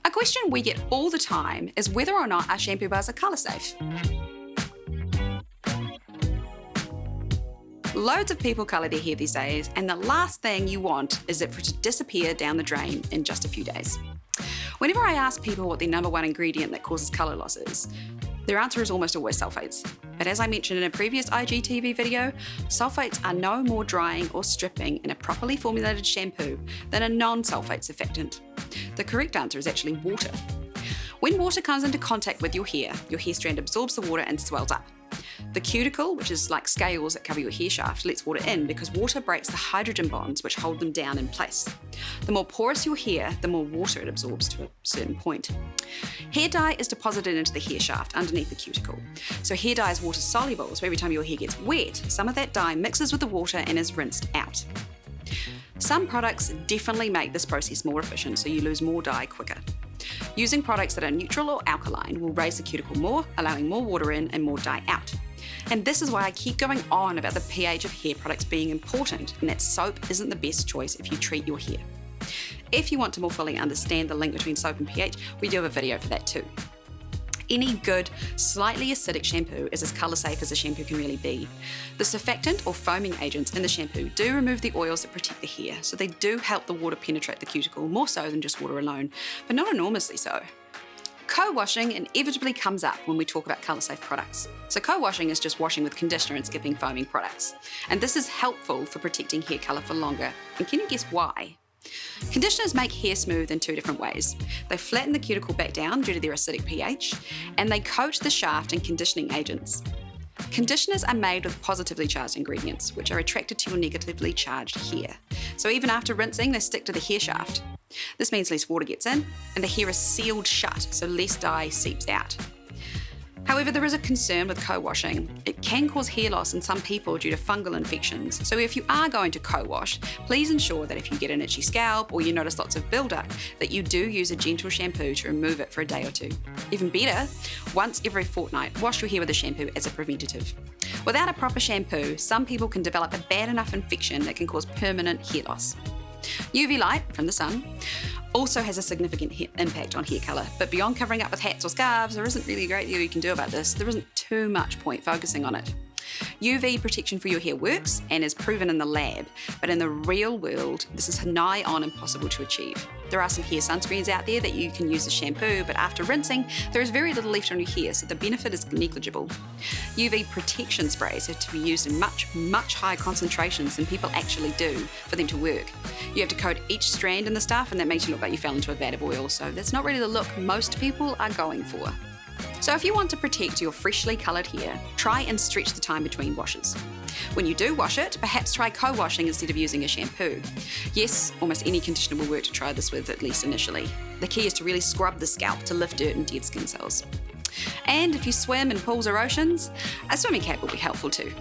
A question we get all the time is whether or not our shampoo bars are colour safe. Loads of people colour their hair these days, and the last thing you want is it for it to disappear down the drain in just a few days. Whenever I ask people what their number one ingredient that causes colour loss is, their answer is almost always sulfates. But as I mentioned in a previous IGTV video, sulfates are no more drying or stripping in a properly formulated shampoo than a non-sulfate surfactant. The correct answer is actually water. When water comes into contact with your hair strand absorbs the water and swells up. The cuticle, which is like scales that cover your hair shaft, lets water in because water breaks the hydrogen bonds which hold them down in place. The more porous your hair, the more water it absorbs to a certain point. Hair dye is deposited into the hair shaft underneath the cuticle. So hair dye is water soluble, so every time your hair gets wet, some of that dye mixes with the water and is rinsed out. Some products definitely make this process more efficient, so you lose more dye quicker. Using products that are neutral or alkaline will raise the cuticle more, allowing more water in and more dye out. And this is why I keep going on about the pH of hair products being important, and that soap isn't the best choice if you treat your hair. If you want to more fully understand the link between soap and pH, we do have a video for that too. Any good, slightly acidic shampoo is as colour safe as a shampoo can really be. The surfactant or foaming agents in the shampoo do remove the oils that protect the hair, so they do help the water penetrate the cuticle more so than just water alone, but not enormously so. Co-washing inevitably comes up when we talk about colour-safe products. So co-washing is just washing with conditioner and skipping foaming products. And this is helpful for protecting hair colour for longer. And can you guess why? Conditioners make hair smooth in two different ways. They flatten the cuticle back down due to their acidic pH, and they coat the shaft in conditioning agents. Conditioners are made with positively charged ingredients, which are attracted to your negatively charged hair. So even after rinsing, they stick to the hair shaft. This means less water gets in, and the hair is sealed shut, so less dye seeps out. However, there is a concern with co-washing. It can cause hair loss in some people due to fungal infections. So if you are going to co-wash, please ensure that if you get an itchy scalp or you notice lots of build-up, that you do use a gentle shampoo to remove it for a day or two. Even better, once every fortnight, wash your hair with a shampoo as a preventative. Without a proper shampoo, some people can develop a bad enough infection that can cause permanent hair loss. UV light from the sun also has a significant impact on hair colour, but beyond covering up with hats or scarves, there isn't really a great deal you can do about this. There isn't too much point focusing on it. UV protection for your hair works and is proven in the lab, but in the real world, this is nigh on impossible to achieve. There are some hair sunscreens out there that you can use as shampoo, but after rinsing, there is very little left on your hair, so the benefit is negligible. UV protection sprays have to be used in much, much higher concentrations than people actually do for them to work. You have to coat each strand in the stuff, and that makes you look like you fell into a vat of oil, so that's not really the look most people are going for. So if you want to protect your freshly coloured hair, try and stretch the time between washes. When you do wash it, perhaps try co-washing instead of using a shampoo. Yes, almost any conditioner will work to try this with, at least initially. The key is to really scrub the scalp to lift dirt and dead skin cells. And if you swim in pools or oceans, a swimming cap will be helpful too.